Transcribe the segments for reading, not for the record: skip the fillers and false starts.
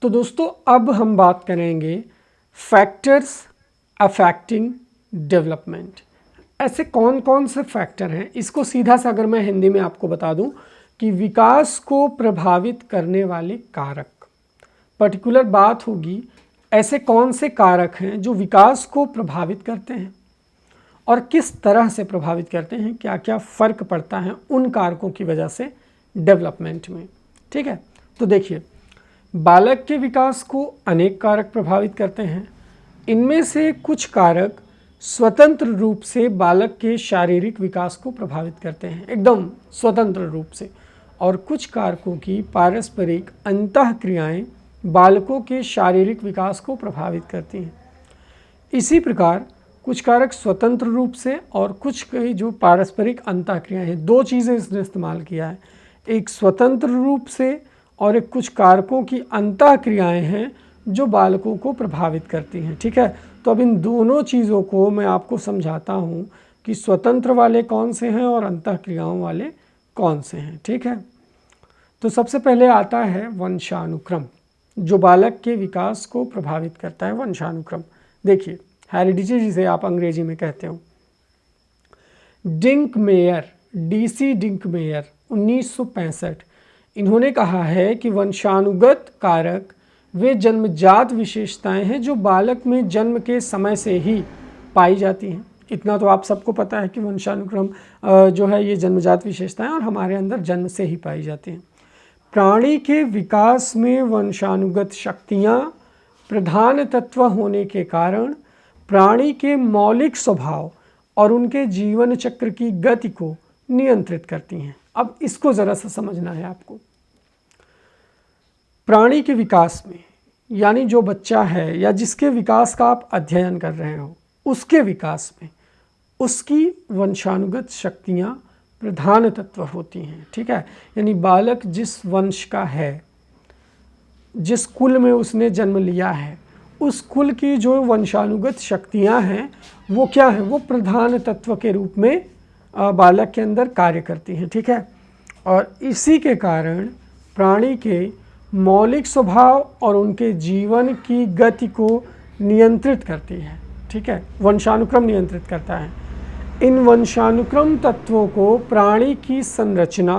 तो दोस्तों अब हम बात करेंगे फैक्टर्स अफेक्टिंग डेवलपमेंट। ऐसे कौन कौन से फैक्टर हैं, इसको सीधा सा अगर मैं हिंदी में आपको बता दूं कि विकास को प्रभावित करने वाले कारक, पर्टिकुलर बात होगी ऐसे कौन से कारक हैं जो विकास को प्रभावित करते हैं और किस तरह से प्रभावित करते हैं, क्या क्या फ़र्क पड़ता है उन कारकों की वजह से डेवलपमेंट में। ठीक है, तो देखिए बालक के विकास को अनेक कारक प्रभावित करते हैं। इनमें से कुछ कारक स्वतंत्र रूप से बालक के शारीरिक विकास को प्रभावित करते हैं, एकदम स्वतंत्र रूप से, और कुछ कारकों की पारस्परिक अंतःक्रियाएं बालकों के शारीरिक विकास को प्रभावित करती हैं। इसी प्रकार कुछ कारक स्वतंत्र रूप से और कुछ की जो पारस्परिक अंतःक्रियाएं हैं, दो चीज़ें इसने इस्तेमाल किया है, एक स्वतंत्र रूप से और एक कुछ कारकों की अंतःक्रियाएं हैं जो बालकों को प्रभावित करती हैं। ठीक है, तो अब इन दोनों चीज़ों को मैं आपको समझाता हूँ कि स्वतंत्र वाले कौन से हैं और अंतःक्रियाओं वाले कौन से हैं। ठीक है, तो सबसे पहले आता है वंशानुक्रम, जो बालक के विकास को प्रभावित करता है। वंशानुक्रम देखिए, हेरिडिटी जिसे आप अंग्रेजी में कहते हो। डिंकमेयर, DC डिंकमेयर 1965, इन्होंने कहा है कि वंशानुगत कारक वे जन्मजात विशेषताएं हैं जो बालक में जन्म के समय से ही पाई जाती हैं। इतना तो आप सबको पता है कि वंशानुक्रम जो है ये जन्मजात विशेषताएं और हमारे अंदर जन्म से ही पाई जाती हैं। प्राणी के विकास में वंशानुगत शक्तियां प्रधान तत्व होने के कारण प्राणी के मौलिक स्वभाव और उनके जीवन चक्र की गति को नियंत्रित करती हैं। अब इसको ज़रा सा समझना है आपको। प्राणी के विकास में, यानी जो बच्चा है या जिसके विकास का आप अध्ययन कर रहे हो, उसके विकास में उसकी वंशानुगत शक्तियाँ प्रधान तत्व होती हैं। ठीक है, यानी बालक जिस वंश का है, जिस कुल में उसने जन्म लिया है, उस कुल की जो वंशानुगत शक्तियाँ हैं वो क्या है, वो प्रधान तत्व के रूप में बालक के अंदर कार्य करती हैं। ठीक है, और इसी के कारण प्राणी के मौलिक स्वभाव और उनके जीवन की गति को नियंत्रित करती है। ठीक है, वंशानुक्रम नियंत्रित करता है। इन वंशानुक्रम तत्वों को प्राणी की संरचना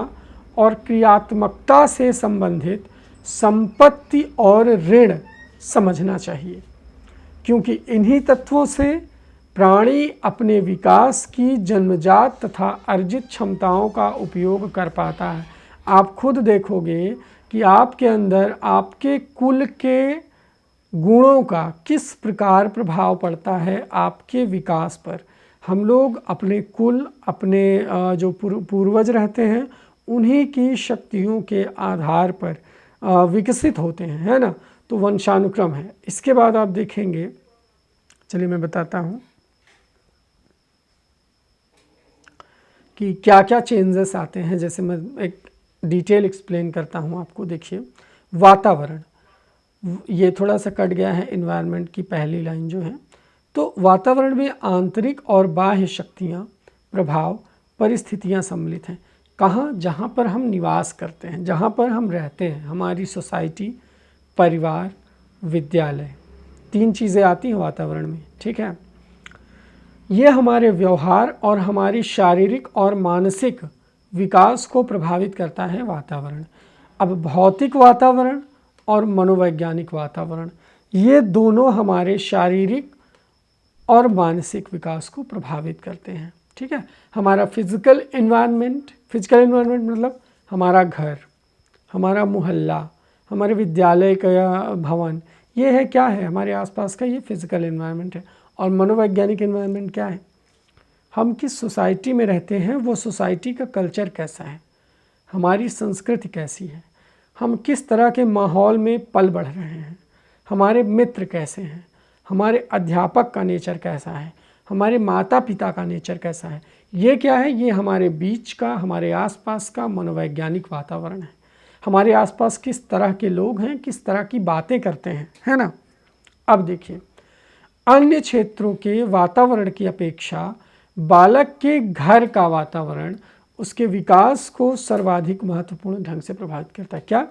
और क्रियात्मकता से संबंधित संपत्ति और ऋण समझना चाहिए, क्योंकि इन्हीं तत्वों से प्राणी अपने विकास की जन्मजात तथा अर्जित क्षमताओं का उपयोग कर पाता है। आप खुद देखोगे कि आपके अंदर आपके कुल के गुणों का किस प्रकार प्रभाव पड़ता है आपके विकास पर। हम लोग अपने कुल, अपने जो पूर्वज रहते हैं, उन्हीं की शक्तियों के आधार पर विकसित होते हैं, है ना। तो वंशानुक्रम है। इसके बाद आप देखेंगे, चलिए मैं बताता हूँ कि क्या क्या चेंजेस आते हैं। जैसे मैं एक डिटेल एक्सप्लेन करता हूँ आपको। देखिए, वातावरण, ये थोड़ा सा कट गया है एनवायरनमेंट की पहली लाइन जो है। तो वातावरण में आंतरिक और बाह्य शक्तियाँ, प्रभाव, परिस्थितियाँ सम्मिलित हैं। कहाँ? जहाँ पर हम निवास करते हैं, जहाँ पर हम रहते हैं, हमारी सोसाइटी, परिवार, विद्यालय, तीन चीज़ें आती हैं वातावरण में। ठीक है, ये हमारे व्यवहार और हमारी शारीरिक और मानसिक विकास को प्रभावित करता है वातावरण। अब भौतिक वातावरण और मनोवैज्ञानिक वातावरण, ये दोनों हमारे शारीरिक और मानसिक विकास को प्रभावित करते हैं। ठीक है, हमारा फिजिकल एनवायरनमेंट मतलब हमारा घर, हमारा मोहल्ला, हमारे विद्यालय का भवन, ये है क्या है, हमारे आसपास का ये फिजिकल एनवायरनमेंट है। और मनोवैज्ञानिक एनवायरनमेंट क्या है, हम किस सोसाइटी में रहते हैं, वो सोसाइटी का कल्चर कैसा है, हमारी संस्कृति कैसी है, हम किस तरह के माहौल में पल बढ़ रहे हैं, हमारे मित्र कैसे हैं, हमारे अध्यापक का नेचर कैसा है, हमारे माता पिता का नेचर कैसा है। ये क्या है, ये हमारे बीच का, हमारे आसपास का मनोवैज्ञानिक वातावरण है। हमारे आसपास किस तरह के लोग हैं, किस तरह की बातें करते हैं, है ना। अब देखिए, अन्य क्षेत्रों के वातावरण की अपेक्षा बालक के घर का वातावरण उसके विकास को सर्वाधिक महत्वपूर्ण ढंग से प्रभावित करता है। क्या?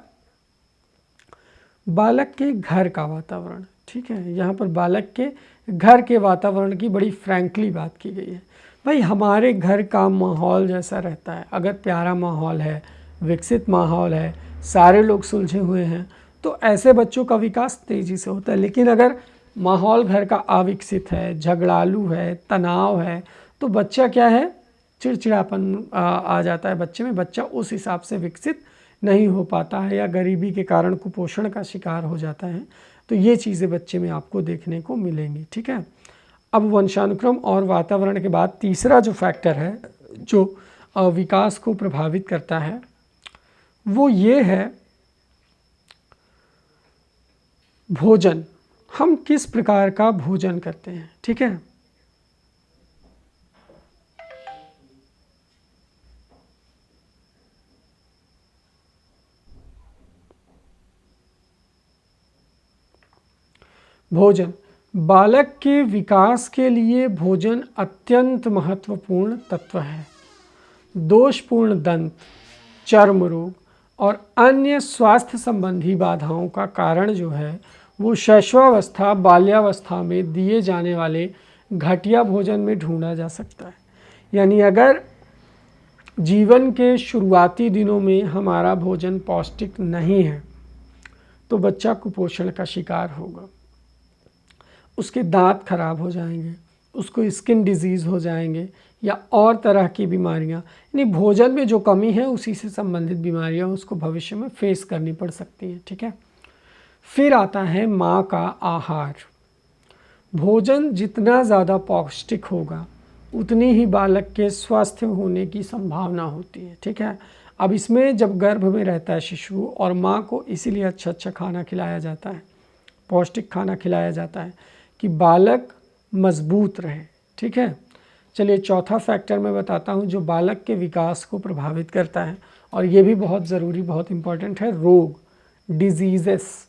बालक के घर का वातावरण, ठीक है, यहाँ पर बालक के घर के वातावरण की बड़ी फ्रैंकली बात की गई है। भाई हमारे घर का माहौल जैसा रहता है, अगर प्यारा माहौल है, विकसित माहौल है, सारे लोग सुलझे हुए हैं, तो ऐसे बच्चों का विकास तेज़ी से होता है। लेकिन अगर माहौल घर का अविकसित है, झगड़ालू है, तनाव है, तो बच्चा क्या है, चिड़चिड़ापन आ जाता है बच्चे में, बच्चा उस हिसाब से विकसित नहीं हो पाता है या गरीबी के कारण कुपोषण का शिकार हो जाता है। तो ये चीज़ें बच्चे में आपको देखने को मिलेंगी, ठीक है। अब वंशानुक्रम और वातावरण के बाद तीसरा जो फैक्टर है जो विकास को प्रभावित करता है वो ये है भोजन। हम किस प्रकार का भोजन करते हैं, ठीक है। भोजन, बालक के विकास के लिए भोजन अत्यंत महत्वपूर्ण तत्व है। दोषपूर्ण दंत, चर्म रोग और अन्य स्वास्थ्य संबंधी बाधाओं का कारण जो है वो शैशवावस्था बाल्यावस्था में दिए जाने वाले घटिया भोजन में ढूंढा जा सकता है। यानी अगर जीवन के शुरुआती दिनों में हमारा भोजन पौष्टिक नहीं है तो बच्चा कुपोषण का शिकार होगा, उसके दांत खराब हो जाएंगे, उसको स्किन डिजीज़ हो जाएंगे या और तरह की बीमारियां, यानी भोजन में जो कमी है उसी से संबंधित बीमारियां उसको भविष्य में फेस करनी पड़ सकती हैं, ठीक है। फिर आता है माँ का आहार। भोजन जितना ज़्यादा पौष्टिक होगा उतनी ही बालक के स्वस्थ होने की संभावना होती है, ठीक है। अब इसमें जब गर्भ में रहता है शिशु और माँ को इसीलिए अच्छा खाना खिलाया जाता है, पौष्टिक खाना खिलाया जाता है कि बालक मजबूत रहे, ठीक है। चलिए चौथा फैक्टर मैं बताता हूँ जो बालक के विकास को प्रभावित करता है और ये भी बहुत ज़रूरी, बहुत इम्पॉर्टेंट है, रोग, डिजीज़ेस।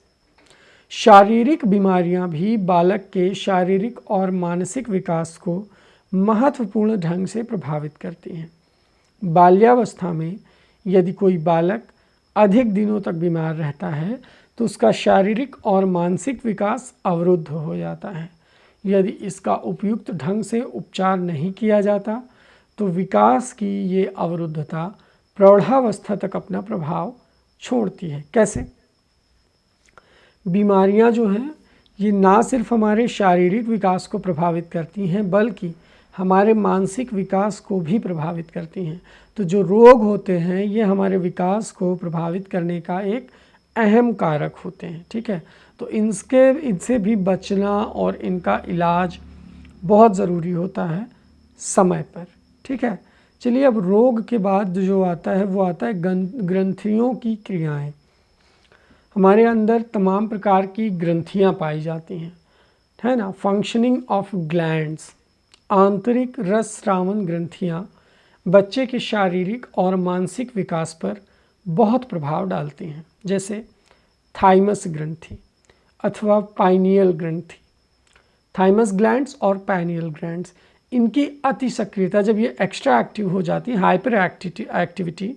शारीरिक बीमारियां भी बालक के शारीरिक और मानसिक विकास को महत्वपूर्ण ढंग से प्रभावित करती हैं। बाल्यावस्था में यदि कोई बालक अधिक दिनों तक बीमार रहता है तो उसका शारीरिक और मानसिक विकास अवरुद्ध हो जाता है। यदि इसका उपयुक्त ढंग से उपचार नहीं किया जाता तो विकास की ये अवरुद्धता प्रौढ़ावस्था तक अपना प्रभाव छोड़ती है। कैसे? बीमारियां जो हैं ये ना सिर्फ हमारे शारीरिक विकास को प्रभावित करती हैं बल्कि हमारे मानसिक विकास को भी प्रभावित करती हैं। तो जो रोग होते हैं ये हमारे विकास को प्रभावित करने का एक अहम कारक होते हैं, ठीक है। तो इनसे भी बचना और इनका इलाज बहुत ज़रूरी होता है समय पर, ठीक है। चलिए अब रोग के बाद जो आता है वो आता है ग्रंथियों की क्रियाएं। हमारे अंदर तमाम प्रकार की ग्रंथियां पाई जाती हैं, है ना। फंक्शनिंग ऑफ ग्लैंड्स, आंतरिक रस स्रावन ग्रंथियां बच्चे के शारीरिक और मानसिक विकास पर बहुत प्रभाव डालती हैं, जैसे थाइमस ग्रंथि अथवा पाइनियल ग्रंथि। थाइमस ग्लैंड्स और पाइनियल ग्लैंड्स, इनकी अति सक्रियता जब ये एक्स्ट्रा एक्टिव हो जाती है, हाइपर एक्टिविटी,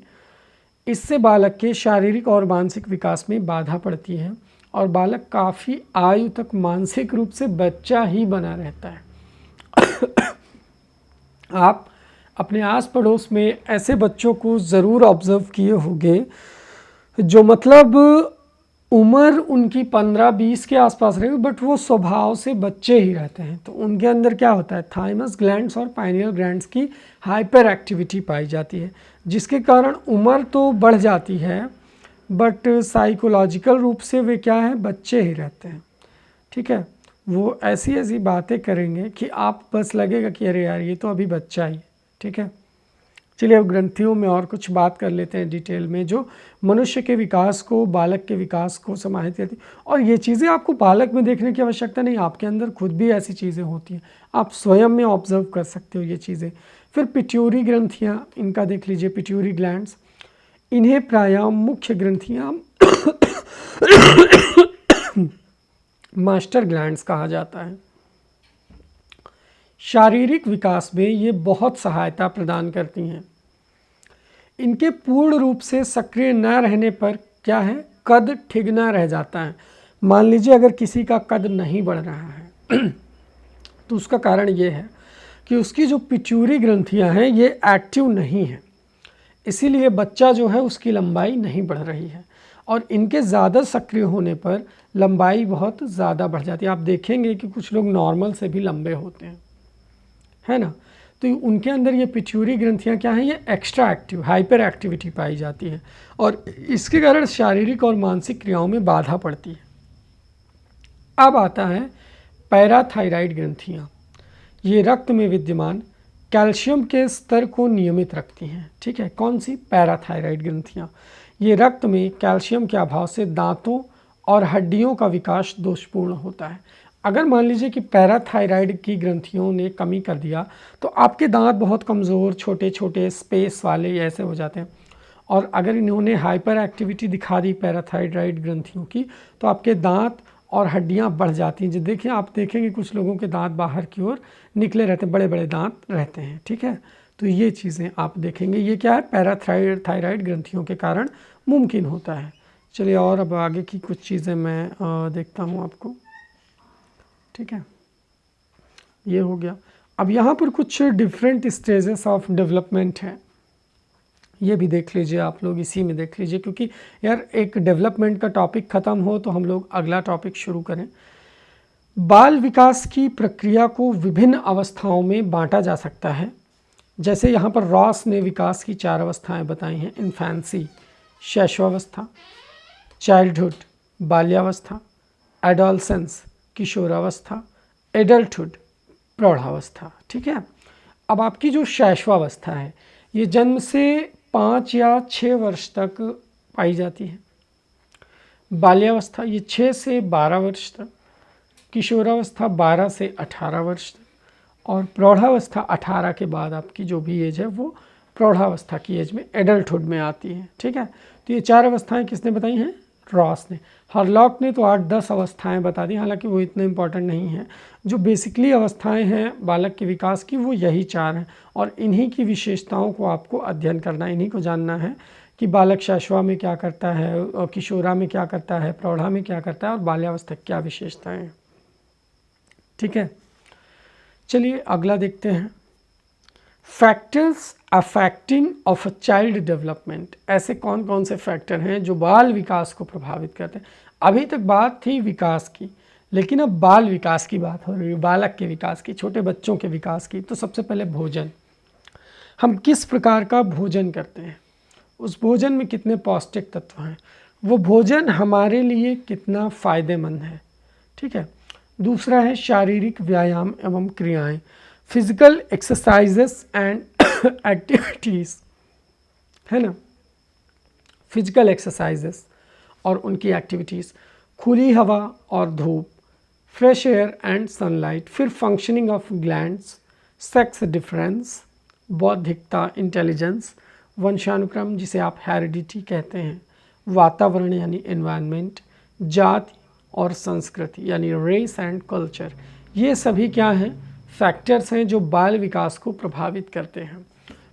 इससे बालक के शारीरिक और मानसिक विकास में बाधा पड़ती है और बालक काफ़ी आयु तक मानसिक रूप से बच्चा ही बना रहता है। आप अपने आस पड़ोस में ऐसे बच्चों को ज़रूर ऑब्ज़र्व किए होंगे जो मतलब उम्र उनकी 15-20 के आसपास रहेगी बट वो स्वभाव से बच्चे ही रहते हैं। तो उनके अंदर क्या होता है, थाइमस ग्लैंड्स और पाइनियल ग्लैंड्स की हाइपर एक्टिविटी पाई जाती है, जिसके कारण उम्र तो बढ़ जाती है बट साइकोलॉजिकल रूप से वे क्या है, बच्चे ही रहते हैं, ठीक है। वो ऐसी ऐसी बातें करेंगे कि आप बस लगेगा कि अरे यार ये तो अभी बच्चा ही, ठीक है। चलिए अब ग्रंथियों में और कुछ बात कर लेते हैं डिटेल में, जो मनुष्य के विकास को, बालक के विकास को समाहित करती है। और ये चीज़ें आपको बालक में देखने की आवश्यकता नहीं, आपके अंदर खुद भी ऐसी चीज़ें होती हैं, आप स्वयं में ऑब्जर्व कर सकते हो ये चीज़ें। फिर पिट्यूरी ग्रंथियाँ, इनका देख लीजिए, पिट्यूरी ग्लैंड्स, इन्हें प्रायः मुख्य ग्रंथियाँ मास्टर ग्लैंड्स कहा जाता है। शारीरिक विकास में ये बहुत सहायता प्रदान करती हैं। इनके पूर्ण रूप से सक्रिय न रहने पर क्या है, कद ठिगना रह जाता है। मान लीजिए अगर किसी का कद नहीं बढ़ रहा है तो उसका कारण ये है कि उसकी जो पिट्यूटरी ग्रंथियां हैं ये एक्टिव नहीं है, इसीलिए बच्चा जो है उसकी लंबाई नहीं बढ़ रही है। और इनके ज़्यादा सक्रिय होने पर लंबाई बहुत ज़्यादा बढ़ जाती है। आप देखेंगे कि कुछ लोग नॉर्मल से भी लंबे होते हैं, है ना। तो उनके अंदर ये पिट्यूटरी ग्रंथियां क्या हैं, ये एक्स्ट्रा एक्टिव, हाइपर एक्टिविटी पाई जाती है और इसके कारण शारीरिक और मानसिक क्रियाओं में बाधा पड़ती है। अब आता है पैराथायराइड ग्रंथियाँ। ये रक्त में विद्यमान कैल्शियम के स्तर को नियमित रखती हैं। ठीक है, कौन सी? पैराथायराइड ग्रंथियाँ। ये रक्त में कैल्शियम के अभाव से दांतों और हड्डियों का विकास दोषपूर्ण होता है। अगर मान लीजिए कि पैराथायराइड की ग्रंथियों ने कमी कर दिया तो आपके दांत बहुत कमज़ोर, छोटे छोटे स्पेस वाले ऐसे हो जाते हैं। और अगर इन्होंने हाइपर एक्टिविटी दिखा दी पैराथायराइड ग्रंथियों की तो आपके दांत और हड्डियां बढ़ जाती हैं। जो देखिए, आप देखेंगे कुछ लोगों के दांत बाहर की ओर निकले रहते हैं, बड़े बड़े दांत रहते हैं। ठीक है, तो ये चीज़ें आप देखेंगे, ये क्या है, पैराथायराइड ग्रंथियों के कारण मुमकिन होता है। चलिए और अब आगे की कुछ चीज़ें मैं देखता हूँ आपको। ठीक है, ये हो गया। अब यहाँ पर कुछ डिफरेंट स्टेजेस ऑफ डेवलपमेंट है, ये भी देख लीजिए आप लोग, इसी में देख लीजिए, क्योंकि यार एक डेवलपमेंट का टॉपिक ख़त्म हो तो हम लोग अगला टॉपिक शुरू करें। बाल विकास की प्रक्रिया को विभिन्न अवस्थाओं में बांटा जा सकता है। जैसे यहाँ पर रॉस ने विकास की 4 अवस्थाएं बताई हैं: इन्फेंसी, शैशवावस्था, चाइल्डहुड, बाल्यावस्था, एडोलसेंस, किशोरावस्था, एडल्टहुड, प्रौढ़ावस्था। ठीक है, अब आपकी जो शैशवावस्था है ये जन्म से 5 या 6 वर्ष तक पाई जाती है। बाल्यावस्था ये 6 से 12 वर्ष तक, किशोरावस्था 12 से 18 वर्ष तक, और प्रौढ़ावस्था 18 के बाद आपकी जो भी एज है वो प्रौढ़ावस्था की एज में, एडल्टहुड में आती है। ठीक है, तो ये 4 अवस्थाएं किसने बताई हैं? रॉस ने। हरलॉक ने तो 8-10 अवस्थाएं बता दी, हालांकि वो इतने इंपॉर्टेंट नहीं है। जो बेसिकली अवस्थाएं हैं बालक के विकास की वो यही 4 हैं और इन्हीं की विशेषताओं को आपको अध्ययन करना है, इन्हीं को जानना है कि बालक शैशवा में क्या करता है, और किशोरा में क्या करता है, प्रौढ़ा में क्या करता है और बाल्यावस्था की क्या विशेषताएं हैं। ठीक है, चलिए अगला देखते हैं। Factors affecting of a child development. ऐसे कौन कौन से फैक्टर हैं जो बाल विकास को प्रभावित करते हैं? अभी तक बात थी विकास की, लेकिन अब बाल विकास की बात हो रही है, बालक के विकास की, छोटे बच्चों के विकास की। तो सबसे पहले भोजन। हम किस प्रकार का भोजन करते हैं, उस भोजन में कितने पौष्टिक तत्व हैं, वो भोजन हमारे लिए कितना फ़ायदेमंद है। ठीक है, दूसरा है शारीरिक व्यायाम एवं क्रियाएं, फिजिकल एक्सरसाइजेस एंड एक्टिविटीज़, है ना। फिजिकल एक्सरसाइजेस और उनकी एक्टिविटीज़, खुली हवा और धूप, फ्रेश एयर एंड सनलाइट, फिर functioning of glands, sex difference, बौद्धिकता, इंटेलिजेंस, वंशानुक्रम जिसे आप हेरिडिटी कहते हैं, वातावरण यानी एनवायरनमेंट, जाति और संस्कृति यानी रेस एंड कल्चर। ये सभी क्या हैं? फैक्टर्स हैं जो बाल विकास को प्रभावित करते हैं।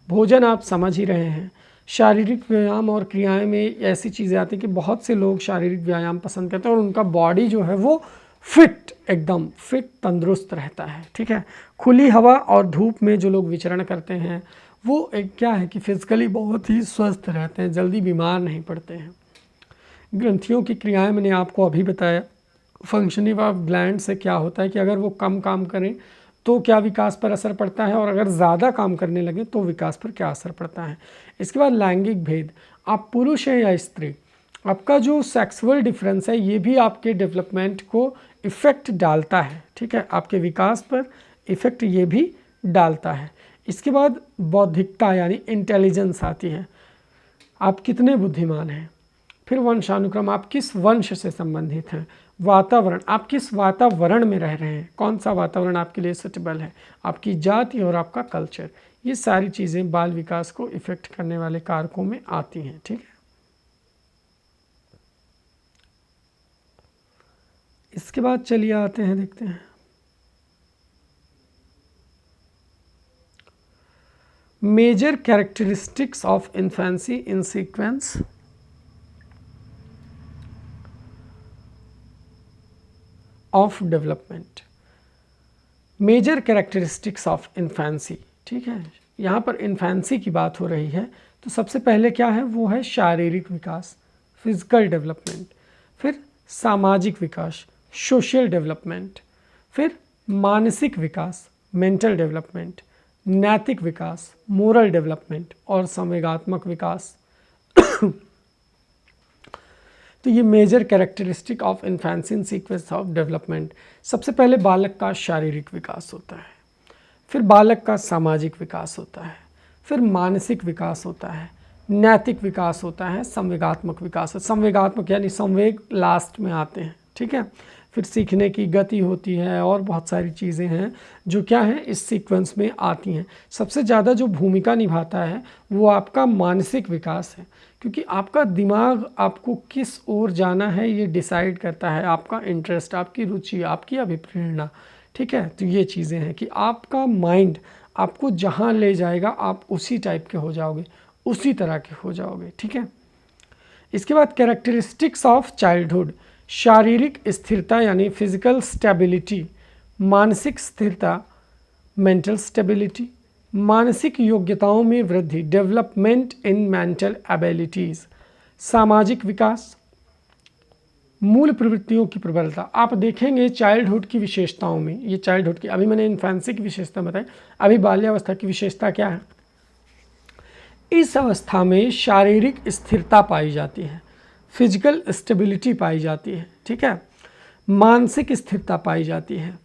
भोजन आप समझ ही रहे हैं। शारीरिक व्यायाम और क्रियाएं में ऐसी चीज़ें आती हैं कि बहुत से लोग शारीरिक व्यायाम पसंद करते हैं और उनका बॉडी जो है वो फिट, एकदम फिट, तंदुरुस्त रहता है। ठीक है, खुली हवा और धूप में जो लोग विचरण करते हैं वो एक क्या है कि फिजिकली बहुत ही स्वस्थ रहते हैं, जल्दी बीमार नहीं पड़ते हैं। ग्रंथियों की क्रियाएं मैंने आपको अभी बताया। फंक्शनिंग ऑफ ग्लैंड से क्या होता है कि अगर वो कम काम करें तो क्या विकास पर असर पड़ता है और अगर ज़्यादा काम करने लगे तो विकास पर क्या असर पड़ता है। इसके बाद लैंगिक भेद, आप पुरुष हैं या स्त्री, आपका जो सेक्सुअल डिफरेंस है ये भी आपके डेवलपमेंट को इफ़ेक्ट डालता है। ठीक है, आपके विकास पर इफ़ेक्ट ये भी डालता है। इसके बाद बौद्धिकता यानी इंटेलिजेंस आती है, आप कितने बुद्धिमान हैं। फिर वंशानुक्रम, आप किस वंश से संबंधित हैं। वातावरण, आप किस वातावरण में रह रहे हैं, कौन सा वातावरण आपके लिए सूटेबल है। आपकी जाति और आपका कल्चर, ये सारी चीज़ें बाल विकास को इफ़ेक्ट करने वाले कारकों में आती हैं। ठीक है, इसके बाद चलिए आते हैं, देखते हैं major characteristics of infancy in sequence. Of development, major characteristics of infancy. ठीक है, यहाँ पर इन्फेंसी की बात हो रही है, तो सबसे पहले क्या है, वो है शारीरिक विकास, फिजिकल डेवलपमेंट, फिर सामाजिक विकास, सोशल डेवलपमेंट, फिर मानसिक विकास, मेंटल डेवलपमेंट, नैतिक विकास, मोरल डेवलपमेंट, और संवेगात्मक विकास। तो ये major characteristic of infancy in sequence of development. सबसे पहले बालक का शारीरिक विकास होता है, फिर बालक का सामाजिक विकास होता है, फिर मानसिक विकास होता है, नैतिक विकास होता है, संवेगात्मक विकास। संवेगात्मक यानी संवेग लास्ट में आते हैं। ठीक है, फिर सीखने की गति होती है और बहुत सारी चीज़ें हैं जो क्या है इस सीक्वेंस में आती हैं। सबसे ज़्यादा जो भूमिका निभाता है वो आपका मानसिक विकास है, क्योंकि आपका दिमाग आपको किस ओर जाना है ये डिसाइड करता है, आपका इंटरेस्ट, आपकी रुचि, आपकी अभिप्रेरणा। ठीक है, तो ये चीज़ें हैं कि आपका माइंड आपको जहाँ ले जाएगा आप उसी टाइप के हो जाओगे, उसी तरह के हो जाओगे। ठीक है, इसके बाद कैरेक्टरिस्टिक्स ऑफ चाइल्डहुड, शारीरिक स्थिरता यानी फिजिकल स्टेबिलिटी, मानसिक स्थिरता, मेंटल स्टेबिलिटी, मानसिक योग्यताओं में वृद्धि, डेवलपमेंट इन मेंटल एबिलिटीज़, सामाजिक विकास, मूल प्रवृत्तियों की प्रबलता। आप देखेंगे चाइल्डहुड की विशेषताओं में, ये चाइल्डहुड की, अभी मैंने इन्फेंसी की विशेषता बताई, अभी बाल्यावस्था की विशेषता क्या है, इस अवस्था में शारीरिक स्थिरता पाई जाती है, फिजिकल स्टेबिलिटी पाई जाती है। ठीक है, मानसिक स्थिरता पाई जाती है,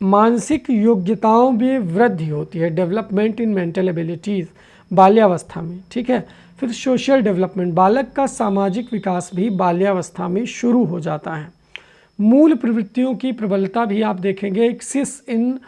मानसिक योग्यताओं में वृद्धि होती है, डेवलपमेंट इन मेंटल एबिलिटीज़ बाल्यावस्था में। ठीक है, फिर सोशल डेवलपमेंट, बालक का सामाजिक विकास भी बाल्यावस्था में शुरू हो जाता है। मूल प्रवृत्तियों की प्रबलता भी आप देखेंगे, एक्सिस इन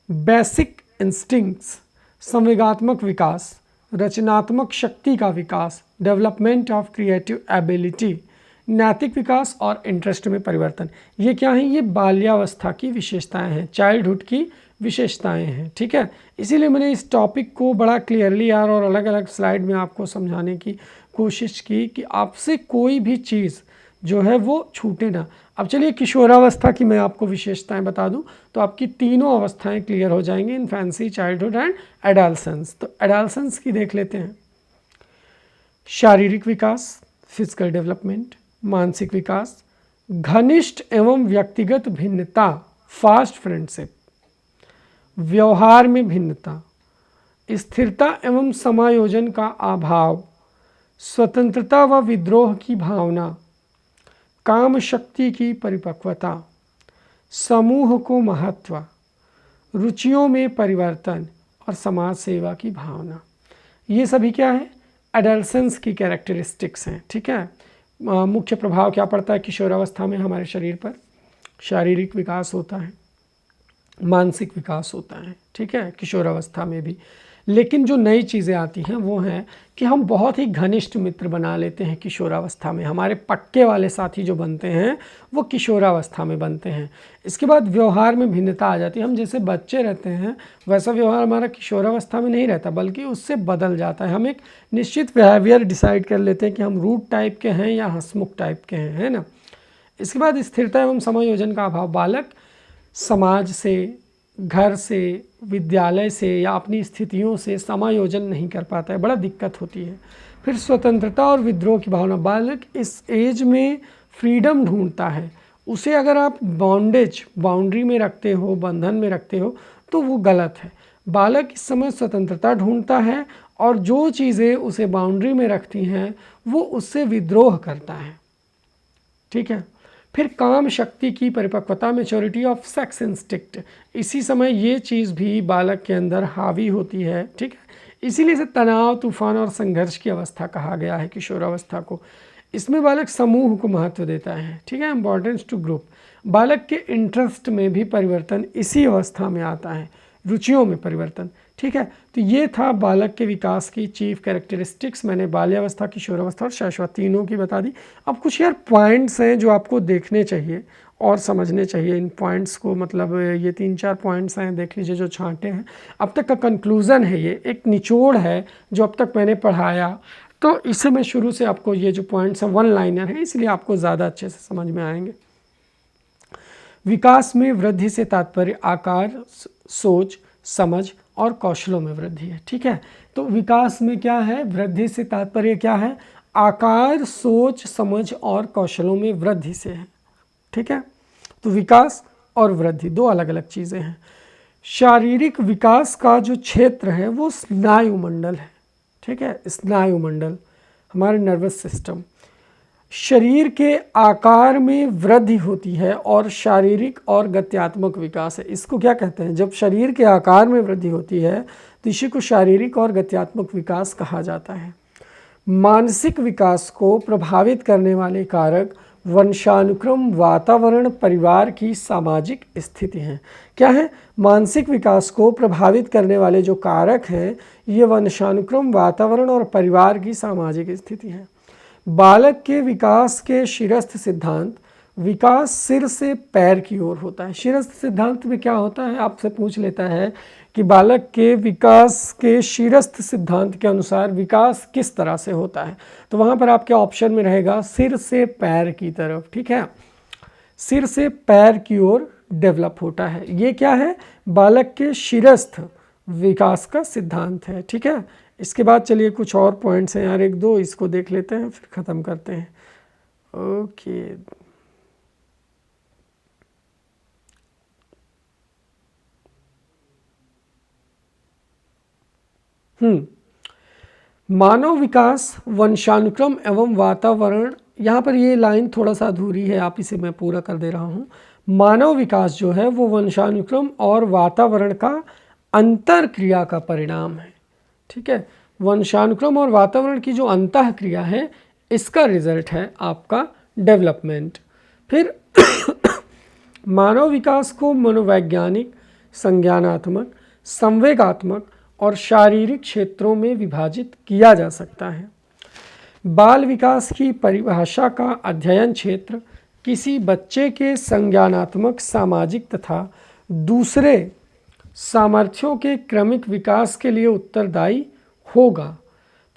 बेसिक इंस्टिंक्ट्स, संवेगात्मक विकास, रचनात्मक शक्ति का विकास, डेवलपमेंट ऑफ क्रिएटिव एबिलिटी, नैतिक विकास और इंटरेस्ट में परिवर्तन। ये क्या हैं, ये बाल्यावस्था की विशेषताएं हैं, चाइल्डहुड की विशेषताएं हैं। ठीक है, इसीलिए मैंने इस टॉपिक को बड़ा क्लियरली यार और अलग अलग स्लाइड में आपको समझाने की कोशिश की कि आपसे कोई भी चीज़ जो है वो छूटे ना। अब चलिए किशोरावस्था की मैं आपको विशेषताएं बता दूं तो आपकी तीनों अवस्थाएं क्लियर हो जाएंगी, इन्फेंसी, चाइल्डहुड एंड एडोलसेंस। तो एडोलसेंस की देख लेते हैं। शारीरिक विकास, फिजिकल डेवलपमेंट, मानसिक विकास, घनिष्ठ एवं व्यक्तिगत भिन्नता, फास्ट फ्रेंडशिप, व्यवहार में भिन्नता, स्थिरता एवं समायोजन का अभाव, स्वतंत्रता व विद्रोह की भावना, काम शक्ति की परिपक्वता, समूह को महत्व, रुचियों में परिवर्तन और समाज सेवा की भावना। ये सभी क्या है, एडोलसेंस की कैरेक्टरिस्टिक्स हैं। ठीक है, मुख्य प्रभाव क्या पड़ता है किशोरावस्था में हमारे शरीर पर, शारीरिक विकास होता है, मानसिक विकास होता है। ठीक है, किशोरावस्था में भी। लेकिन जो नई चीज़ें आती हैं वो हैं कि हम बहुत ही घनिष्ठ मित्र बना लेते हैं किशोरावस्था में, हमारे पक्के वाले साथी जो बनते हैं वो किशोरावस्था में बनते हैं। इसके बाद व्यवहार में भिन्नता आ जाती है, हम जैसे बच्चे रहते हैं वैसा व्यवहार हमारा किशोरावस्था में नहीं रहता, बल्कि उससे बदल जाता है। हम एक निश्चित बिहेवियर डिसाइड कर लेते हैं कि हम रूड टाइप के हैं या हंसमुख टाइप के हैं, है ना। इसके बाद स्थिरता एवं समायोजन का अभाव, बालक समाज से, घर से, विद्यालय से या अपनी स्थितियों से समायोजन नहीं कर पाता है, बड़ा दिक्कत होती है। फिर स्वतंत्रता और विद्रोह की भावना, बालक इस एज में फ्रीडम ढूंढता है, उसे अगर आप बाउंड्री में रखते हो, बंधन में रखते हो तो वो गलत है। बालक इस समय स्वतंत्रता ढूंढता है और जो चीज़ें उसे बाउंड्री में रखती हैं वो उससे विद्रोह करता है। ठीक है, फिर काम शक्ति की परिपक्वता, मैच्योरिटी ऑफ सेक्स इंस्टिक्ट, इसी समय ये चीज़ भी बालक के अंदर हावी होती है। ठीक है, इसीलिए इसे तनाव, तूफान और संघर्ष की अवस्था कहा गया है किशोरावस्था को। इसमें बालक समूह को महत्व देता है। ठीक है, इम्पॉर्टेंस टू ग्रुप। बालक के इंटरेस्ट में भी परिवर्तन इसी अवस्था में आता है, रुचियों में परिवर्तन। ठीक है, तो ये था बालक के विकास की चीफ कैरेक्टरिस्टिक्स। मैंने बाल्यावस्था, किशोरावस्था और शैशव तीनों की बता दी। अब कुछ यार पॉइंट्स हैं जो आपको देखने चाहिए और समझने चाहिए इन पॉइंट्स को, मतलब ये 3-4 पॉइंट्स हैं, देख लीजिए जो छांटे हैं। अब तक का कंक्लूज़न है, ये एक निचोड़ है जो अब तक मैंने पढ़ाया, तो इसे मैं शुरू से आपको ये जो पॉइंट्स हैं वन लाइनर है, इसलिए आपको ज़्यादा अच्छे से समझ में आएंगे। विकास में वृद्धि से तात्पर्य आकार, सोच, समझ और कौशलों में वृद्धि है। ठीक है, तो विकास में क्या है, वृद्धि से तात्पर्य क्या है, आकार, सोच, समझ और कौशलों में वृद्धि से है। ठीक है, तो विकास और वृद्धि दो अलग अलग चीज़ें हैं। शारीरिक विकास का जो क्षेत्र है वो स्नायुमंडल है। ठीक है, स्नायुमंडल हमारे नर्वस सिस्टम, शरीर के आकार में वृद्धि होती है और शारीरिक और गत्यात्मक विकास है। इसको क्या कहते हैं, जब शरीर के आकार में वृद्धि होती है तो इसी को शारीरिक और गत्यात्मक विकास कहा जाता है। मानसिक विकास को प्रभावित करने वाले कारक वंशानुक्रम, वातावरण, परिवार की सामाजिक स्थिति हैं। क्या है, मानसिक विकास को प्रभावित करने वाले जो कारक हैं ये वंशानुक्रम, वातावरण और परिवार की सामाजिक स्थिति है। बालक के विकास के शिरस्थ सिद्धांत, विकास सिर से पैर की ओर होता है। शिरस्थ सिद्धांत में क्या होता है, आपसे पूछ लेता है कि बालक के विकास के शिरस्थ सिद्धांत के अनुसार विकास किस तरह से होता है, तो वहाँ पर आपके ऑप्शन में रहेगा सिर से पैर की तरफ। ठीक है, सिर से पैर की ओर डेवलप होता है। ये क्या है, बालक के शिरस्थ विकास का सिद्धांत है। ठीक है, इसके बाद चलिए कुछ और पॉइंट्स हैं यार, एक दो इसको देख लेते हैं फिर ख़त्म करते हैं। ओके, मानव विकास वंशानुक्रम एवं वातावरण, यहाँ पर ये लाइन थोड़ा सा अधूरी है, आप इसे मैं पूरा कर दे रहा हूँ। मानव विकास जो है वो वंशानुक्रम और वातावरण का अंतर क्रिया का परिणाम है। ठीक है, वंशानुक्रम और वातावरण की जो अंतः क्रिया है इसका रिजल्ट है आपका डेवलपमेंट। फिर मानव विकास को मनोवैज्ञानिक, संज्ञानात्मक, संवेगात्मक और शारीरिक क्षेत्रों में विभाजित किया जा सकता है। बाल विकास की परिभाषा का अध्ययन क्षेत्र किसी बच्चे के संज्ञानात्मक, सामाजिक तथा दूसरे सामर्थ्यों के क्रमिक विकास के लिए उत्तरदायी होगा।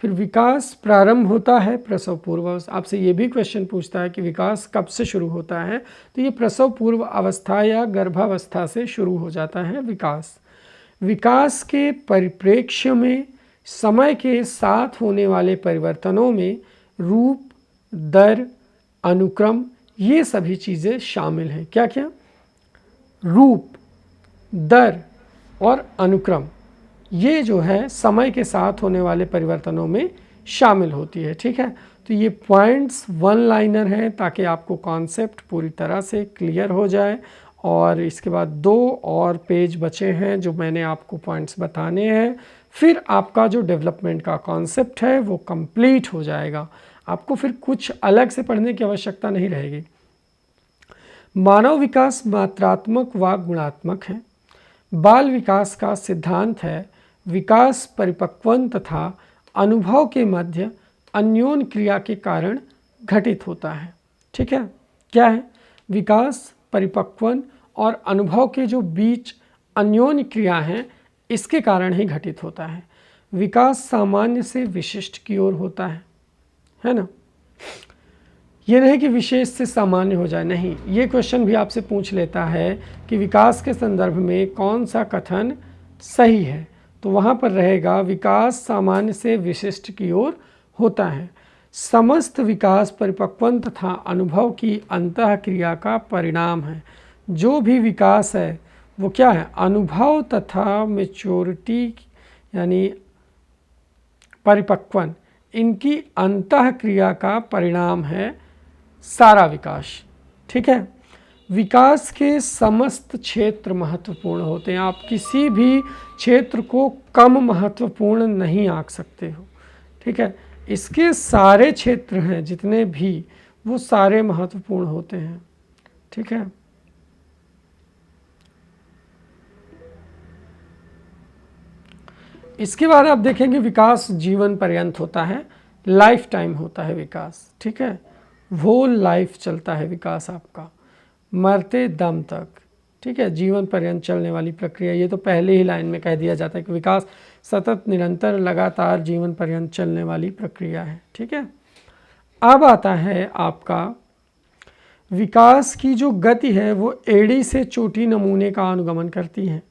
फिर विकास प्रारंभ होता है प्रसव पूर्व। आपसे ये भी क्वेश्चन पूछता है कि विकास कब से शुरू होता है, तो ये प्रसव पूर्व अवस्था या गर्भावस्था से शुरू हो जाता है विकास। विकास के परिप्रेक्ष्य में समय के साथ होने वाले परिवर्तनों में रूप, दर, अनुक्रम, ये सभी चीज़ें शामिल हैं। क्या क्या, रूप, दर और अनुक्रम, ये जो है समय के साथ होने वाले परिवर्तनों में शामिल होती है। ठीक है, तो ये पॉइंट्स वन लाइनर हैं ताकि आपको कॉन्सेप्ट पूरी तरह से क्लियर हो जाए। और इसके बाद दो और पेज बचे हैं जो मैंने आपको पॉइंट्स बताने हैं, फिर आपका जो डेवलपमेंट का कॉन्सेप्ट है वो कंप्लीट हो जाएगा। आपको फिर कुछ अलग से पढ़ने की आवश्यकता नहीं रहेगी। मानव विकास मात्रात्मक व गुणात्मक है। बाल विकास का सिद्धांत है विकास परिपक्वन तथा अनुभव के मध्य अन्योन क्रिया के कारण घटित होता है। ठीक है, क्या है, विकास परिपक्वन और अनुभव के जो बीच अन्योन क्रिया है इसके कारण ही घटित होता है। विकास सामान्य से विशिष्ट की ओर होता है ना। ये नहीं कि विशेष से सामान्य हो जाए, नहीं। ये क्वेश्चन भी आपसे पूछ लेता है कि विकास के संदर्भ में कौन सा कथन सही है, तो वहाँ पर रहेगा विकास सामान्य से विशिष्ट की ओर होता है। समस्त विकास परिपक्वन तथा अनुभव की अंतः क्रिया का परिणाम है। जो भी विकास है वो क्या है, अनुभव तथा मैच्योरिटी यानी परिपक्वन, इनकी अंतः क्रिया का परिणाम है सारा विकास। ठीक है, विकास के समस्त क्षेत्र महत्वपूर्ण होते हैं। आप किसी भी क्षेत्र को कम महत्वपूर्ण नहीं आंक सकते हो। ठीक है, इसके सारे क्षेत्र हैं जितने भी, वो सारे महत्वपूर्ण होते हैं। ठीक है, इसके बाद आप देखेंगे विकास जीवन पर्यंत होता है, लाइफ टाइम होता है विकास। ठीक है, वो लाइफ चलता है विकास आपका मरते दम तक। ठीक है, जीवन पर्यंत चलने वाली प्रक्रिया, ये तो पहले ही लाइन में कह दिया जाता है कि विकास सतत, निरंतर, लगातार जीवन पर्यंत चलने वाली प्रक्रिया है। ठीक है, अब आता है आपका विकास की जो गति है वो एड़ी से चोटी नमूने का अनुगमन करती है।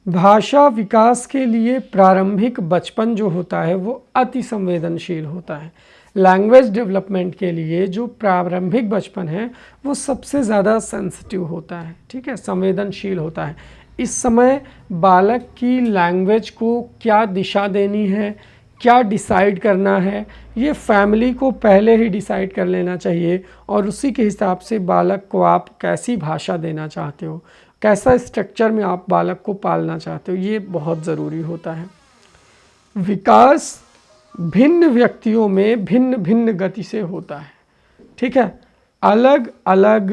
भाषा विकास के लिए प्रारंभिक बचपन जो होता है वो अति संवेदनशील होता है। लैंग्वेज डेवलपमेंट के लिए जो प्रारंभिक बचपन है वो सबसे ज़्यादा सेंसिटिव होता है, ठीक है, संवेदनशील होता है। इस समय बालक की लैंग्वेज को क्या दिशा देनी है, क्या डिसाइड करना है, ये फैमिली को पहले ही डिसाइड कर लेना चाहिए और उसी के हिसाब से बालक को आप कैसी भाषा देना चाहते हो, कैसा स्ट्रक्चर में आप बालक को पालना चाहते हो, ये बहुत ज़रूरी होता है। विकास भिन्न व्यक्तियों में भिन्न भिन्न गति से होता है, ठीक है, अलग अलग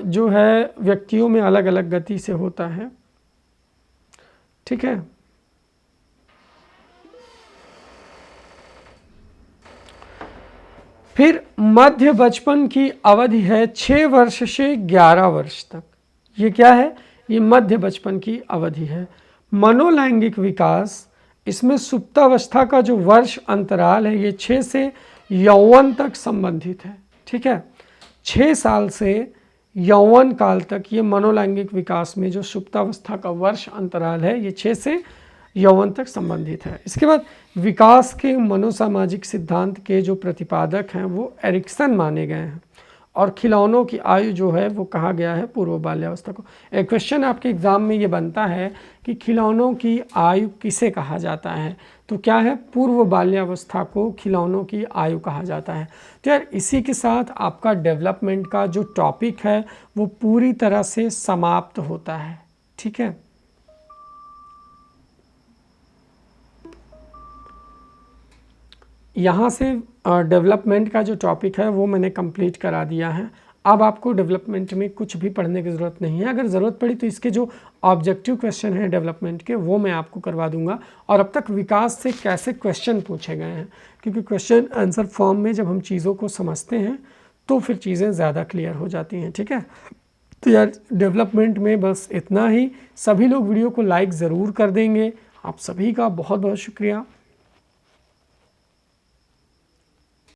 जो है व्यक्तियों में अलग अलग गति से होता है, ठीक है। फिर मध्य बचपन की अवधि है 6 वर्ष से 11 वर्ष तक। ये क्या है? ये मध्य बचपन की अवधि है। मनोलैंगिक विकास, इसमें सुप्तावस्था का जो वर्ष अंतराल है ये 6 से यौवन तक संबंधित है, ठीक है। 6 साल से यौवन काल तक ये मनोलैंगिक विकास में जो सुप्तावस्था का वर्ष अंतराल है ये 6 से यौवन तक संबंधित है। इसके बाद विकास के मनोसामाजिक सिद्धांत के जो प्रतिपादक हैं वो एरिक्सन माने गए हैं और खिलौनों की आयु जो है वो कहा गया है पूर्व बाल्यावस्था को। एक क्वेश्चन आपके एग्ज़ाम में ये बनता है कि खिलौनों की आयु किसे कहा जाता है, तो क्या है, पूर्व बाल्यावस्था को खिलौनों की आयु कहा जाता है। तो यार इसी के साथ आपका डेवलपमेंट का जो टॉपिक है वो पूरी तरह से समाप्त होता है, ठीक है। यहाँ से डेवलपमेंट का जो टॉपिक है वो मैंने कंप्लीट करा दिया है। अब आपको डेवलपमेंट में कुछ भी पढ़ने की ज़रूरत नहीं है। अगर ज़रूरत पड़ी तो इसके जो ऑब्जेक्टिव क्वेश्चन हैं डेवलपमेंट के वो मैं आपको करवा दूंगा। और अब तक विकास से कैसे क्वेश्चन पूछे गए हैं, क्योंकि क्वेश्चन आंसर फॉर्म में जब हम चीज़ों को समझते हैं तो फिर चीज़ें ज़्यादा क्लियर हो जाती हैं, ठीक है। तो यार डेवलपमेंट में बस इतना ही। सभी लोग वीडियो को लाइक ज़रूर कर देंगे। आप सभी का बहुत बहुत शुक्रिया।